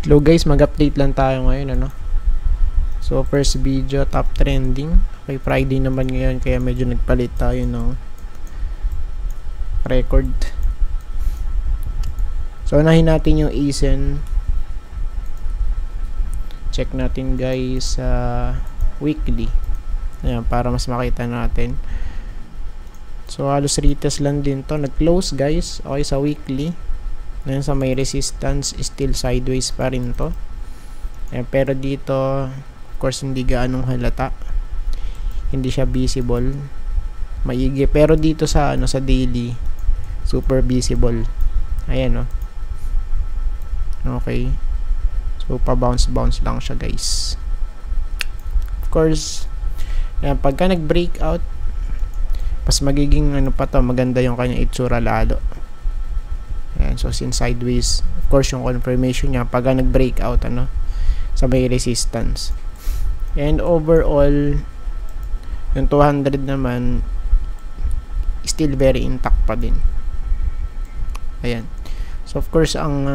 Hello guys, mag-update lang tayo ngayon, ano. So first video, top trending. Okay, Friday naman ngayon kaya medyo nagpalit tayo ng record. So unahin natin yung ASIN. Check natin guys sa weekly. Ayan, para mas makita natin. So halos retest lang din to. Nag-close guys. Okay, sa weekly. Ngayon sa may resistance, still sideways pa rin to. Ayan, pero dito of course hindi gaanong halata, hindi siya visible maigi, pero dito sa sa daily super visible. Ayan, okay, so pa bounce lang siya guys. Of course ayan, pagka nag breakout mas magiging pa to, maganda yung kanyang itsura lalo. Ayan, so since sideways, of course yung confirmation niya pag nag breakout sa may resistance. And overall yung 200 naman still very intact pa din. Ayan, so of course ang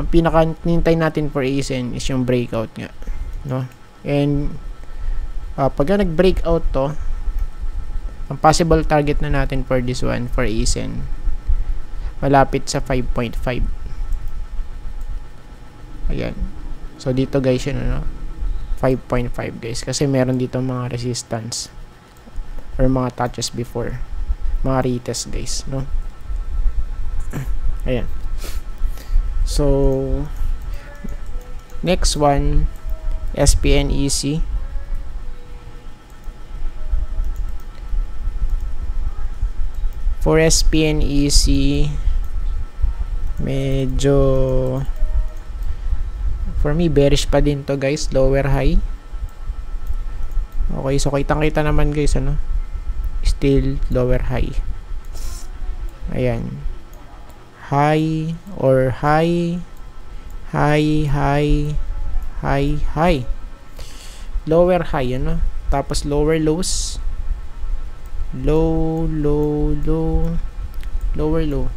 pinaka nintay natin for ASIN is yung breakout nga, and pag nag breakout to, ang possible target na natin for this one for ASIN malapit sa 5.5. Ayan, so dito guys yun 5.5 guys, kasi meron dito mga resistance or mga touches before, mga retest guys, ayan. So next one, SPNEC. For SPNEC medyo for me bearish pa din to guys, lower high. Okay, so kitang-kita naman guys still lower high. Ayan, high or high, lower high, tapos lower lows, lower low.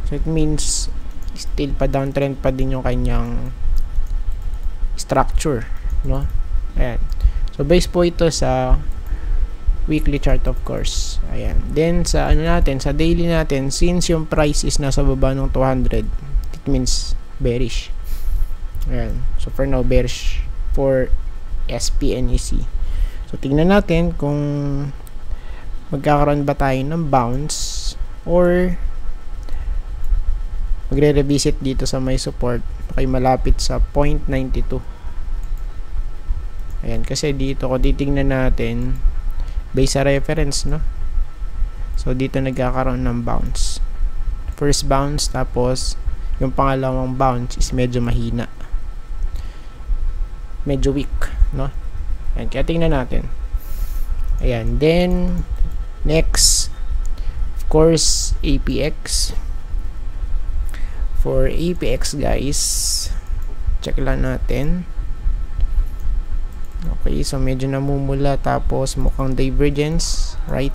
So it means still pa downtrend pa din yung kanyang structure, ayan. So base po ito sa weekly chart of course. Ayan, then sa natin, sa daily natin, since yung price is nasa baba ng 200, it means bearish. Ayan, so for now bearish for SPNEC. So tingnan natin kung magkakaroon ba tayo ng bounce or magre-revisit dito sa may support, okay, malapit sa 0.92. Ayan, kasi dito kung titingnan natin base sa reference, so dito nagkakaroon ng bounce, first bounce, tapos yung pangalawang bounce is medyo mahina, medyo weak, ayan, kaya tingnan natin. Ayan, then next of course APX. For APX guys, check lang natin. Okay, so medyo namumula, tapos mukhang divergence, right?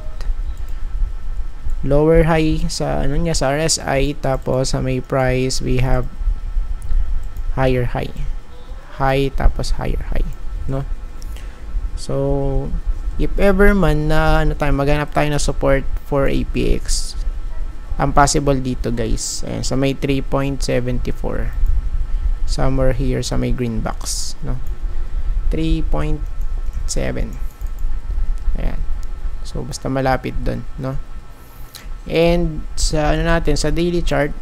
Lower high sa sa RSI, tapos sa may price we have higher high, tapos higher high, so if ever man na maghanap tayo na support for APX, ang possible dito guys, ayan, sa may 3.74, somewhere here sa may green box, 3.7. ayan, so basta malapit dun, and sa natin, sa daily chart,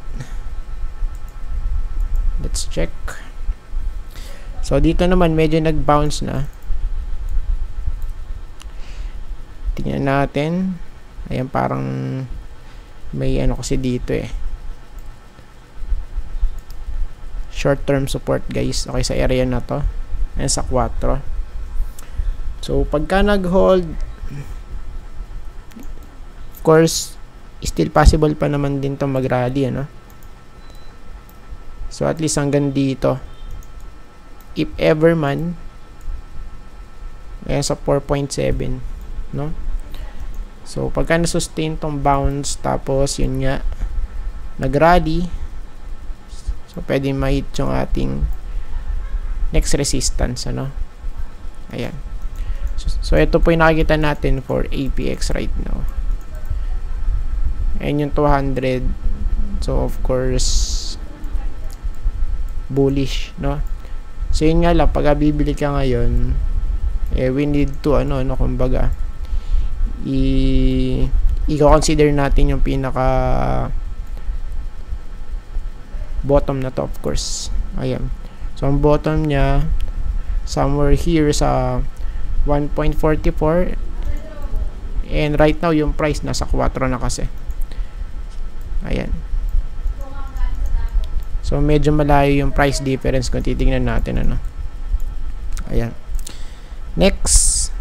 let's check. So dito naman medyo nag-bounce na, tingnan natin. Ayan, parang may kasi dito short term support guys, okay, sa area na to, ayan, sa 4. So pagka nag hold, of course still possible pa naman din to mag-rally, so at least hanggang dito, if ever man, ayan, sa 4.7, so pagka na-sustain tong bounce, tapos yun nga nag-rally, so So, pwede ma-hit yung ating next resistance, ano? Ayan. So ito po yung nakikita natin for APX right now. And yung 200. So, of course, bullish, no? So, yun nga lang, pag bibili ka ngayon, we need to, kumbaga, i-consider natin yung pinaka bottom na to, of course. Ayan. So, ang bottom niya, somewhere here sa 1.44. And right now, yung price nasa 4 na kasi. Ayan. So, medyo malayo yung price difference kung titingnan natin, ano. Ayan. Next,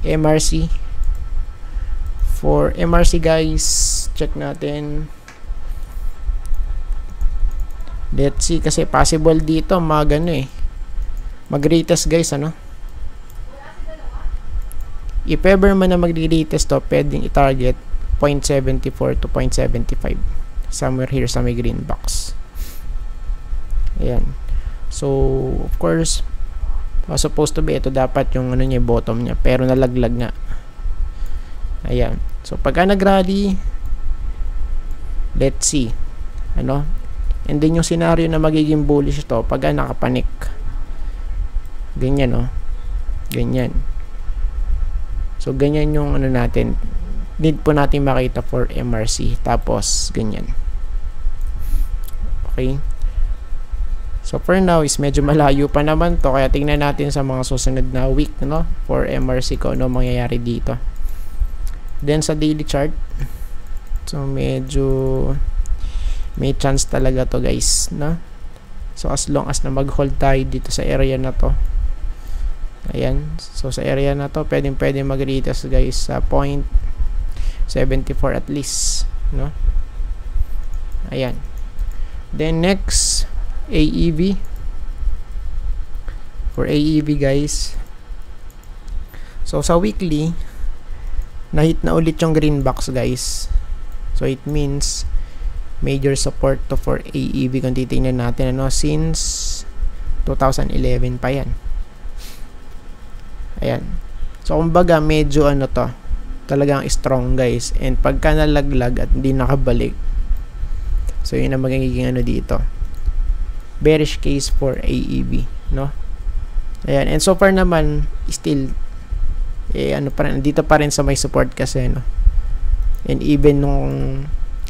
MRC. For MRC, guys, check natin. Let's see, kasi possible dito mag-retest, guys, ano. If ever man na mag-retest to, pwedeng i-target 0.74 to 0.75. Somewhere here sa may green box. Ayan. So, of course, supposed to be ito dapat yung niya, bottom niya, pero nalaglag nga. Ayan. So, pagka nag-rally, let's see. And then yung scenario na magiging bullish ito, pagka nakapanik. Ganyan, ganyan. So, ganyan yung natin. Need po natin makita for MRC. Tapos, ganyan. Okay. So, for now, is medyo malayo pa naman to. Kaya tingnan natin sa mga susunod na week, for MRC ko, ano mangyayari dito. Then, sa daily chart. So, medyo may chance talaga to, guys, So, as long as na mag-hold tayo dito sa area na to. Ayan. So, sa area na to, pwedeng mag-retest, guys, sa 0.74 at least, Ayan. Then, next, AEV. For AEV, guys. So, sa weekly, na-hit na ulit yung green box, guys. So, it means major support to for AEV kung titingnan natin, since 2011 pa yan. Ayan. So, kumbaga, medyo to, talagang strong, guys. And pagka nalaglag at hindi nakabalik, so yun ang magiging dito, bearish case for AEV, Ayan. And so far naman, still, pa rin, dito pa rin sa may support kasi, And even nung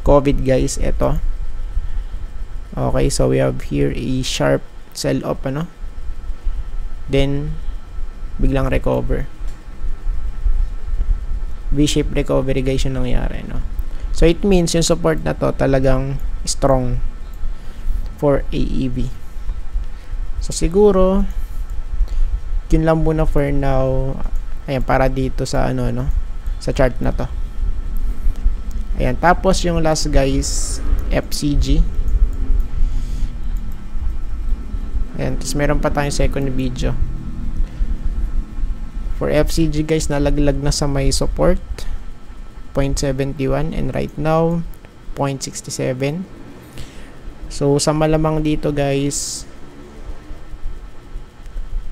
COVID, guys, eto. Okay, so we have here a sharp sell off, Then, biglang recover. V-shape recovery, guys, yung nangyari, So, it means yung support na to talagang strong for AEV. So, siguro, yun lang muna for now. Ayan, para dito sa, sa chart na to. Ayan, tapos yung last, guys, FCG. Ayan, tapos meron pa tayong second video. For FCG, guys, nalaglag na sa may support 0.71 and right now 0.67. So, sa malamang dito, guys,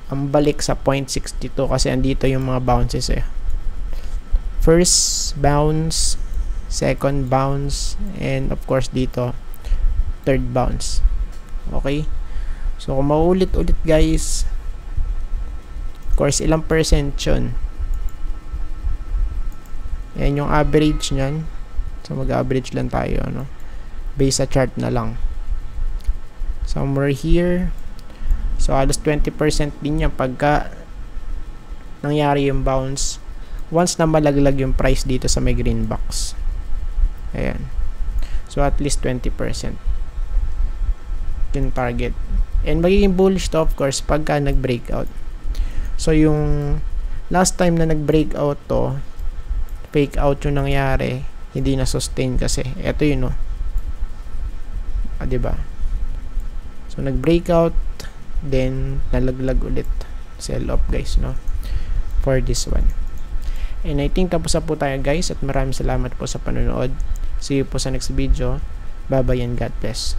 ang balik sa 0.62 kasi andito yung mga bounces First bounce, second bounce, and of course dito third bounce. Okay? So, kung maulit-ulit, guys, of course, ilang percent yun? Yan yung average nyan. So, mag-average lang tayo, Base sa chart na lang. Somewhere here. So, halos 20% din yan pagka nangyari yung bounce. Once na malaglag yung price dito sa may green box. Ayan. So, at least 20% yung target. And magiging bullish to, of course, pagka nag-breakout. So, yung last time na nag-breakout to, fake out yung nangyari, hindi na sustain kasi. Ito yun, diba? So, nag-breakout, then, nalaglag ulit. Sell off, guys, for this one. And I think tapos na po tayo, guys, at maraming salamat po sa panonood. See you po sa next video. Bye-bye and God bless.